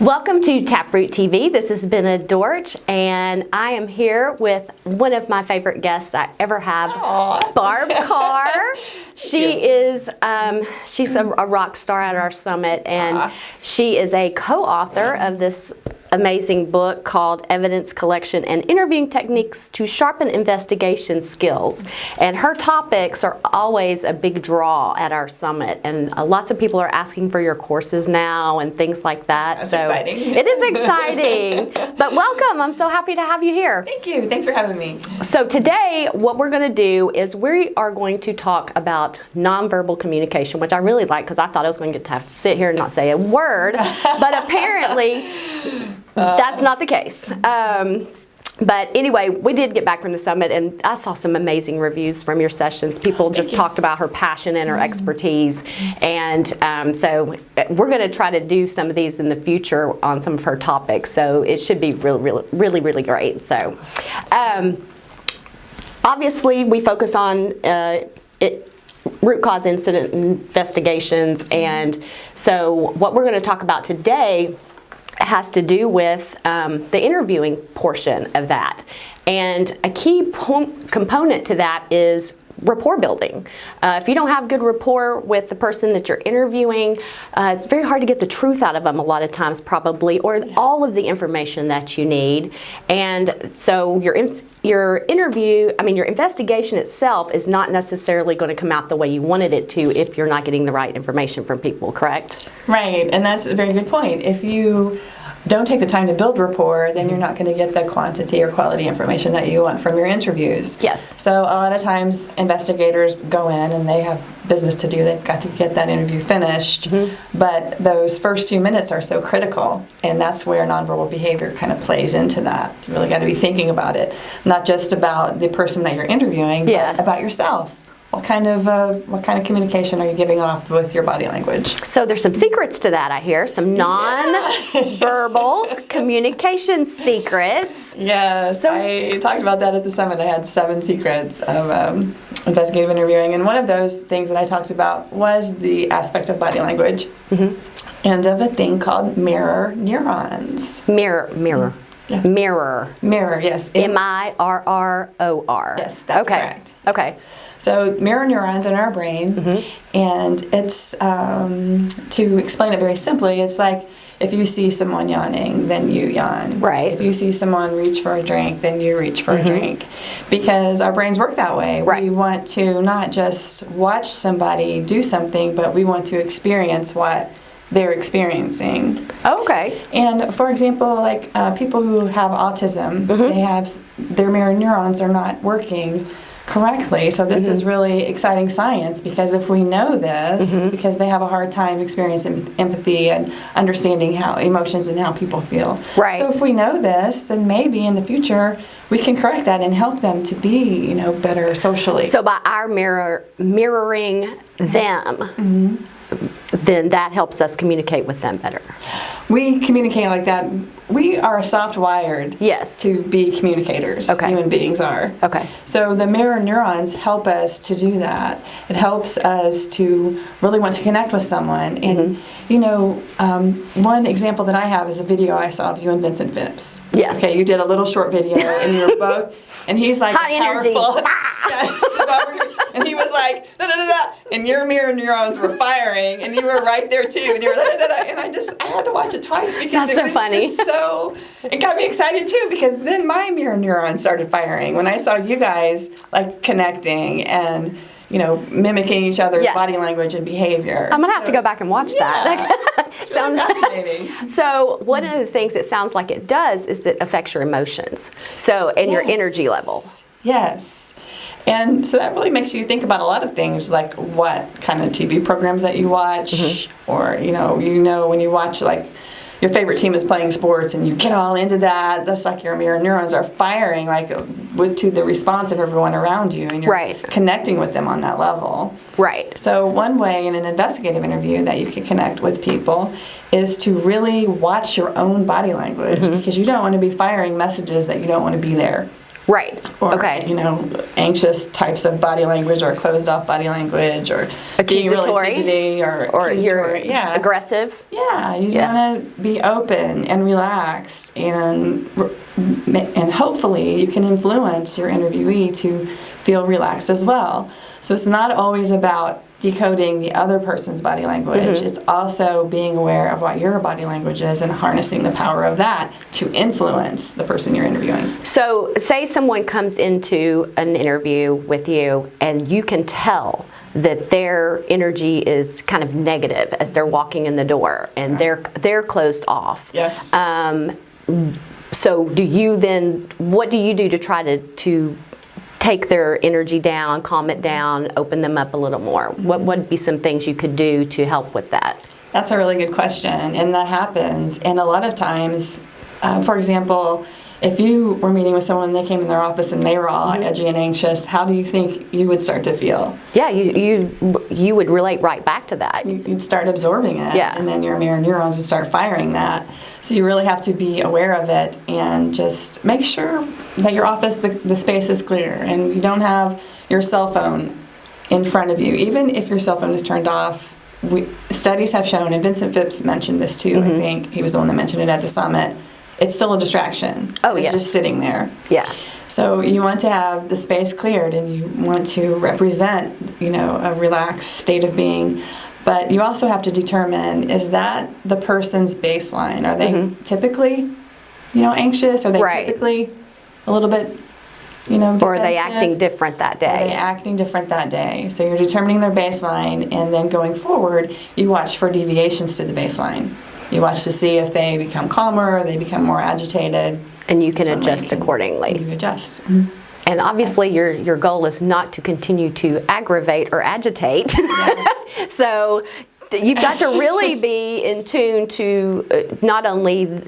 Welcome to Taproot TV. This is Benna and I am here with one of my favorite guests I ever have, Barb Carr. She's a rock star at our summit, and she is a co-author of this amazing book called Evidence Collection and Interviewing Techniques to Sharpen Investigation Skills. And her topics are always a big draw at our summit, and lots of people are asking for your courses now and things like that. That's exciting. It is exciting. But welcome. I'm so happy to have you here. Thank you. Thanks for having me. So today what we're going to do is we are going to talk about nonverbal communication, which I really like because I thought I was going to get to have to sit here and not say a word, but apparently that's not the case. But anyway, we did get back from the summit, and I saw some amazing reviews from your sessions. People just talked about her passion and her expertise, and so we're going to try to do some of these in the future on some of her topics. So it should be really great. So obviously, we focus on root cause incident investigations, and so what we're going to talk about today has to do with the interviewing portion of that. And a key component to that is rapport building. If you don't have good rapport with the person that you're interviewing, it's very hard to get the truth out of them a lot of times probably, or all of the information that you need. And so your investigation itself is not necessarily going to come out the way you wanted it to if you're not getting the right information from people, correct? Right, and that's a very good point. If you don't take the time to build rapport, then you're not going to get the quantity or quality information that you want from your interviews. Yes. So a lot of times investigators go in and they have business to do. They've got to get that interview finished. But those first few minutes are so critical, and that's where nonverbal behavior kind of plays into that. You really got to be thinking about it, not just about the person that you're interviewing, but about yourself. What kind of communication are you giving off with your body language? So there's some secrets to that, I hear. Some non-verbal communication secrets. Yes, so, I talked about that at the summit. I had 7 secrets of investigative interviewing, and one of those things that I talked about was the aspect of body language and of a thing called mirror neurons. Mirror. Yeah. Mirror, yes. M-I-R-R-O-R. Yes, that's correct. Okay. So mirror neurons in our brain, and it's, to explain it very simply, it's like if you see someone yawning, then you yawn. Right. If you see someone reach for a drink, then you reach for a drink. Because our brains work that way. Right. We want to not just watch somebody do something, but we want to experience what they're experiencing. Okay. And for example, like people who have autism, they have their mirror neurons are not working correctly. So this is really exciting science, because if we know this, because they have a hard time experiencing empathy and understanding how emotions and how people feel. Right. So if we know this, then maybe in the future we can correct that and help them to be, better socially. So by our mirroring them, then that helps us communicate with them better. We communicate like that. We are soft wired to be communicators. Okay. Human beings are. Okay. So the mirror neurons help us to do that. It helps us to really want to connect with someone. And, one example that I have is a video I saw of you and Vincent Phipps. Yes. Okay, you did a little short video, and you were both, and he's like high energy. And he was like, da-da-da-da, and your mirror neurons were firing, and you were right there too, and you were da-da-da-da, and I had to watch it twice because it was funny. Just so, it got me excited too, because then my mirror neurons started firing when I saw you guys like connecting and mimicking each other's body language and behavior. I'm going to have to go back and watch that. It's really fascinating. So one of the things it sounds like it does is it affects your emotions. So, and your energy level. Yes. And so that really makes you think about a lot of things, like what kind of TV programs that you watch, or, when you watch, like, your favorite team is playing sports and you get all into that, that's like your mirror neurons are firing, like, to the response of everyone around you, and you're connecting with them on that level. Right. So one way in an investigative interview that you can connect with people is to really watch your own body language, because you don't want to be firing messages that you don't want to be there. Right. Or, okay. Anxious types of body language or closed off body language or being really Accusatory. fidgety or you're accusatory. Yeah. aggressive. Yeah, you want to be open and relaxed, and hopefully you can influence your interviewee to feel relaxed as well. So it's not always about decoding the other person's body language. It's also being aware of what your body language is and harnessing the power of that to influence the person you're interviewing. So say someone comes into an interview with you and you can tell that their energy is kind of negative as they're walking in the door and they're closed off. Yes. So what do you do to try to take their energy down, calm it down, open them up a little more? What would be some things you could do to help with that? That's a really good question, and that happens. And a lot of times, for example, if you were meeting with someone, they came in their office and they were all edgy and anxious, how do you think you would start to feel? Yeah, you would relate right back to that. You'd start absorbing it, and then your mirror neurons would start firing that. So you really have to be aware of it and just make sure that your office, the space is clear, and you don't have your cell phone in front of you. Even if your cell phone is turned off, studies have shown, and Vincent Phipps mentioned this too, I think he was the one that mentioned it at the summit, it's still a distraction. Oh, it's yes. just sitting there. Yeah. So you want to have the space cleared, and you want to represent, a relaxed state of being. But you also have to determine, is that the person's baseline? Are they typically, anxious? Are they typically a little bit, defensive? Or are they acting different that day? Are they acting different that day? So you're determining their baseline, and then going forward, you watch for deviations to the baseline. You watch to see if they become calmer, or they become more agitated. And you can adjust accordingly. You adjust. And obviously your goal is not to continue to aggravate or agitate. Yeah. So you've got to really be in tune to not only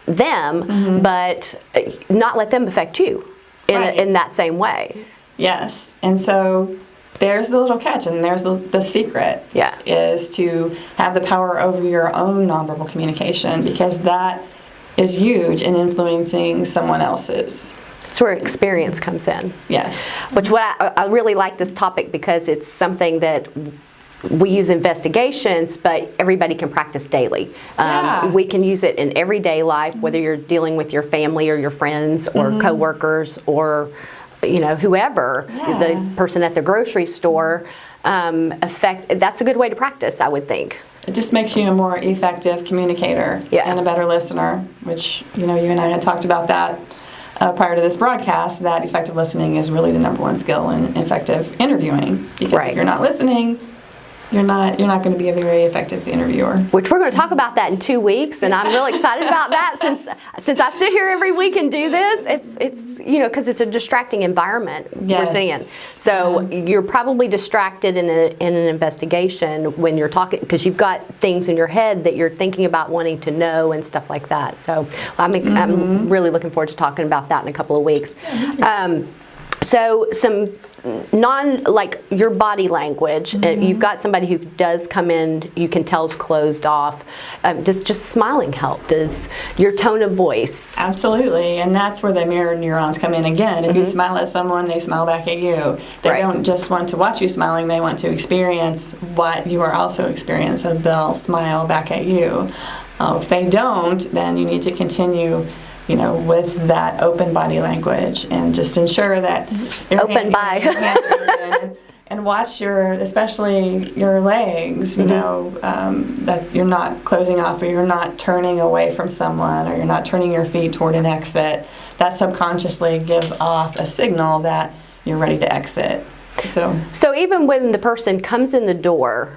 them, but not let them affect you in that same way. Yes. And so there's the little catch, and there's the secret. Yeah. Is to have the power over your own nonverbal communication, because that is huge in influencing someone else's. That's where experience comes in. Yes. Which I really like this topic because it's something that we use investigations, but everybody can practice daily. We can use it in everyday life, whether you're dealing with your family or your friends or coworkers or whoever, the person at the grocery store. That's a good way to practice, I would think. It just makes you a more effective communicator and a better listener, which you and I had talked about that prior to this broadcast, that effective listening is really the #1 skill in effective interviewing. Because if you're not listening, you're not going to be a very effective interviewer. Which we're going to talk about that in 2 weeks, and I'm really excited about that since I sit here every week and do this. It's because it's a distracting environment we're sitting in. So you're probably distracted in an investigation when you're talking, because you've got things in your head that you're thinking about wanting to know and stuff like that. So I'm really looking forward to talking about that in a couple of weeks. So some like your body language, you've got somebody who does come in, you can tell is closed off. Does just smiling help? Does your tone of voice? Absolutely, and that's where the mirror neurons come in again. If you smile at someone, they smile back at you. They don't just want to watch you smiling, they want to experience what you are also experiencing, so they'll smile back at you. If they don't, then you need to continue with that open body language, and just ensure that open by and watch especially your legs, that you're not closing off, or you're not turning away from someone, or you're not turning your feet toward an exit. That subconsciously gives off a signal that you're ready to exit. So even when the person comes in the door,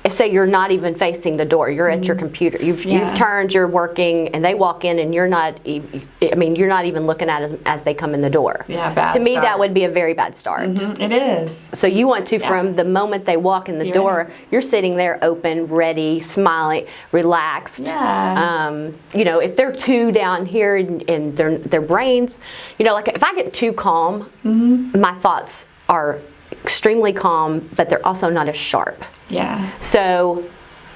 say you're not even facing the door, you're at your computer, you've turned, you're working, and they walk in and you're not even looking at them as they come in the door. Bad to me start. That would be a very bad start. It is. So you want to, from the moment they walk in the door, you're sitting there open, ready, smiling, relaxed. If they're too down here in their brains, like if I get too calm, my thoughts are extremely calm, but they're also not as sharp. So,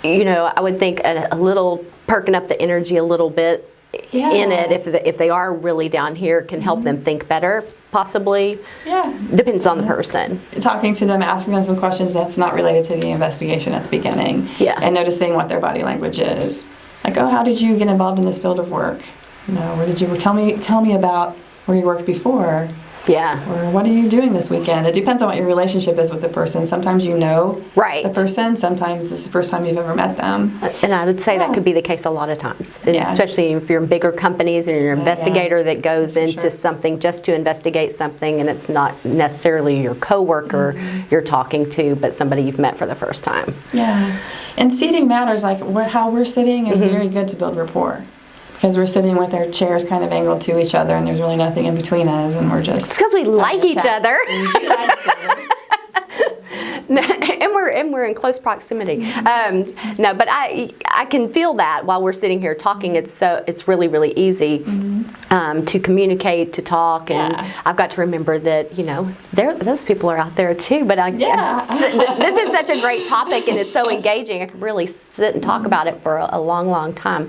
I would think a little perking up the energy a little bit in it, if they are really down here, can help them think better, possibly. Yeah. Depends on the person. Talking to them, asking them some questions that's not related to the investigation at the beginning. Yeah. And noticing what their body language is. Like, oh, how did you get involved in this field of work? Where did you, tell me about where you worked before. Yeah. Or what are you doing this weekend? It depends on what your relationship is with the person. Sometimes you know the person. Sometimes it's the first time you've ever met them. And I would say that could be the case a lot of times, especially if you're in bigger companies and you're an investigator that goes into something just to investigate something, and it's not necessarily your coworker you're talking to, but somebody you've met for the first time. Yeah. And seating matters. Like how we're sitting is very good to build rapport. Because we're sitting with our chairs kind of angled to each other, and there's really nothing in between us, and we're just... It's because we like each other. We do like each other. and we're in close proximity. No, but I can feel that while we're sitting here talking. It's really, really easy to communicate, to talk, and I've got to remember that those people are out there too. But this is such a great topic, and it's so engaging. I could really sit and talk about it for a long, long time.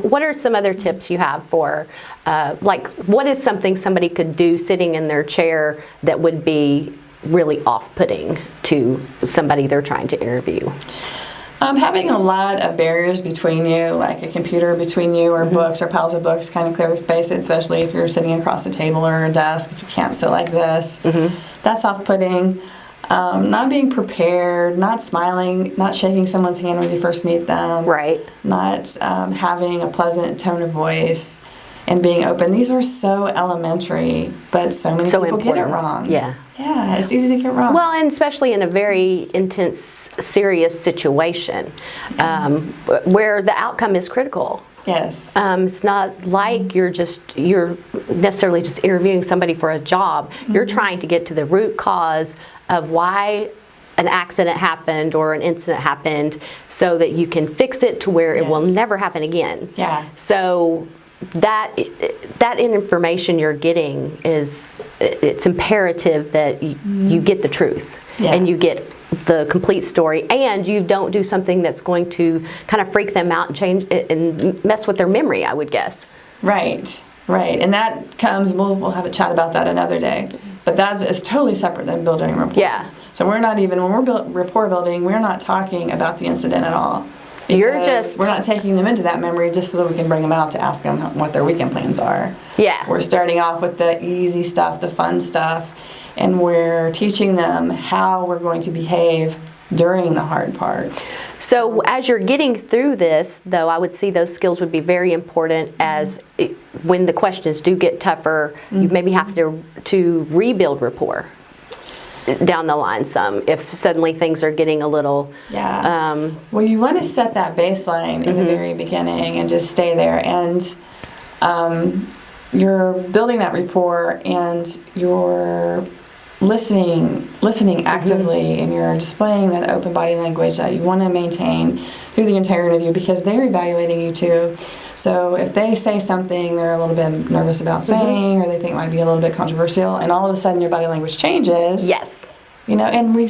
What are some other tips you have for, what is something somebody could do sitting in their chair that would be really off-putting to somebody they're trying to interview? Having a lot of barriers between you, like a computer between you, or books or piles of books, kind of clear space, especially if you're sitting across a table or a desk, if you can't sit like this. That's off-putting. Not being prepared, not smiling, not shaking someone's hand when you first meet them. Right. Not having a pleasant tone of voice. And being open. These are so elementary, but so many people get it wrong. Yeah, it's easy to get wrong. Well, and especially in a very intense, serious situation where the outcome is critical. Yes. It's not like you're necessarily just interviewing somebody for a job. You're trying to get to the root cause of why an accident happened or an incident happened, so that you can fix it to where it will never happen again. Yeah. So that information you're getting it's imperative that you get the truth and you get the complete story, and you don't do something that's going to kind of freak them out and change and mess with their memory, I would guess. Right. And that comes, we'll have a chat about that another day, but it's totally separate than building rapport. Yeah. So we're not even, when we're rapport building, we're not talking about the incident at all. We're not taking them into that memory just so that we can bring them out to ask them what their weekend plans are. Yeah. We're starting off with the easy stuff, the fun stuff, and we're teaching them how we're going to behave during the hard parts. So as you're getting through this, though, I would see those skills would be very important as when the questions do get tougher, you maybe have to rebuild rapport down the line some, if suddenly things are getting a little... well, you want to set that baseline in the very beginning and just stay there, and you're building that rapport, and you're listening actively, and you're displaying that open body language that you want to maintain through the entire interview, because they're evaluating you too. So if they say something they're a little bit nervous about saying, or they think might be a little bit controversial, and all of a sudden your body language changes. Yes. And we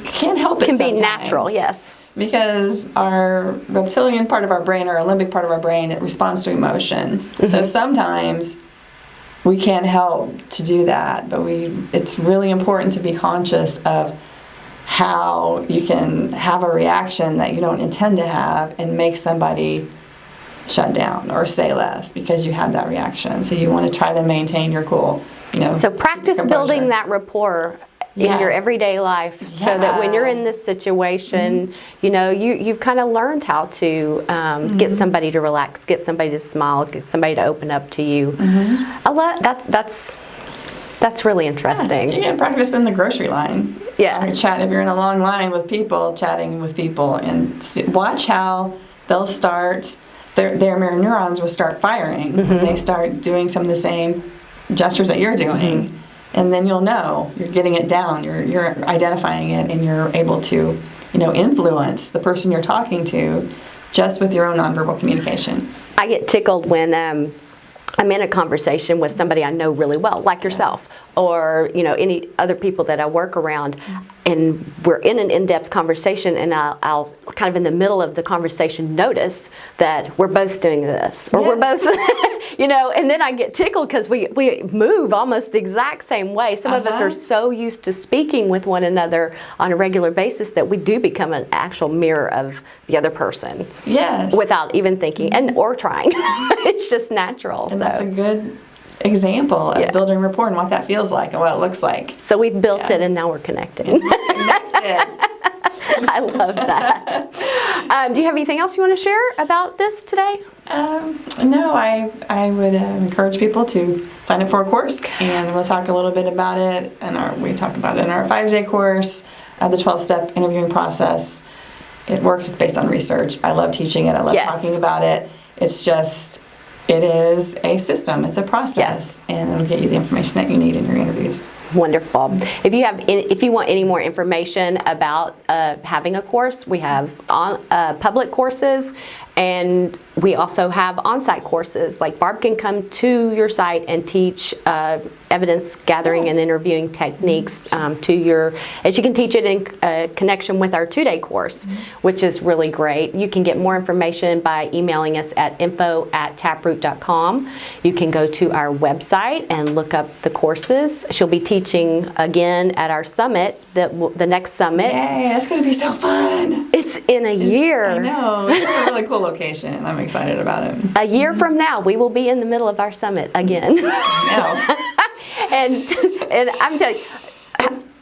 can't help it. Can be natural, yes. Because our reptilian part of our brain, our limbic part of our brain, it responds to emotion. So sometimes we can't help to do that, but it's really important to be conscious of how you can have a reaction that you don't intend to have and make somebody shut down or say less because you had that reaction. So you want to try to maintain your cool. So practice building that rapport in your everyday life, so that when you're in this situation, you've kind of learned how to get somebody to relax, get somebody to smile, get somebody to open up to you. That's really interesting. You can practice in the grocery line. Chat if you're in a long line with people, chatting with people, and watch how they'll start. Their mirror neurons will start firing when they start doing some of the same gestures that you're doing. And then you'll know you're getting it down, you're identifying it, and you're able to, influence the person you're talking to just with your own nonverbal communication. I get tickled when I'm in a conversation with somebody I know really well, like yourself, or any other people that I work around, and we're in an in-depth conversation, and I'll kind of in the middle of the conversation notice that we're both doing this, or we're both, and then I get tickled because we move almost the exact same way. Some of us are so used to speaking with one another on a regular basis that we do become an actual mirror of the other person. Yes. Without even thinking or trying. It's just natural. And that's a good example of building rapport and what that feels like and what it looks like. So we've built it, and now we're connected. I love that. Do you have anything else you want to share about this today? No, I would encourage people to sign up for a course, and we'll talk a little bit about it. And we talk about it in our 5-day course, the 12-step interviewing process. It works. It's based on research. I love teaching it. I love talking about it. It's just, it is a system. It's a process, and it'll get you the information that you need in your interviews. Wonderful. If you want any more information about having a course, we have public courses, and we also have on-site courses. Like Barb can come to your site and teach evidence gathering and interviewing techniques and she can teach it in connection with our 2-day course, which is really great. You can get more information by emailing us at info@taproot.com. You can go to our website and look up the courses. She'll be teaching again at our summit, the next summit. Yay, that's going to be so fun. It's in a year. I know. It's a really cool location. I'm excited about it. A year from now, we will be in the middle of our summit again. And I'm telling you,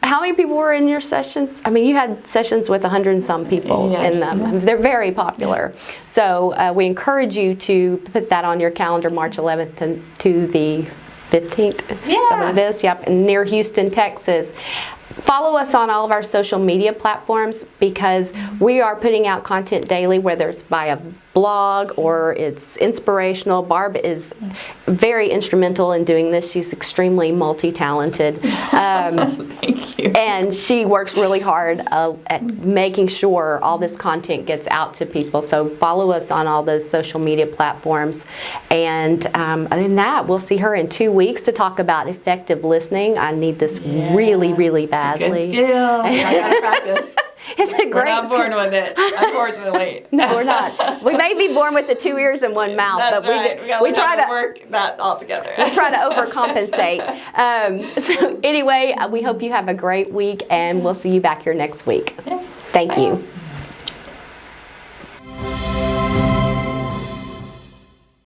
how many people were in your sessions? I mean, you had sessions with 100 and some people in them. They're very popular. So we encourage you to put that on your calendar, March 11th to the 15th. Yeah. Some of this, near Houston, Texas. Follow us on all of our social media platforms, because we are putting out content daily, whether it's by a blog or it's inspirational. Barb is very instrumental in doing this. She's extremely multi-talented. Thank you. And she works really hard at making sure all this content gets out to people. So follow us on all those social media platforms. And other than that, we'll see her in 2 weeks to talk about effective listening. I need this really, really badly. It's a good skill. I gotta practice. It's a great We're not born with it, unfortunately. No, we're not. We may be born with the 2 ears and 1 mouth, That's but right. We try to work that all together. We try to overcompensate. So anyway, we hope you have a great week, and we'll see you back here next week. Thank you.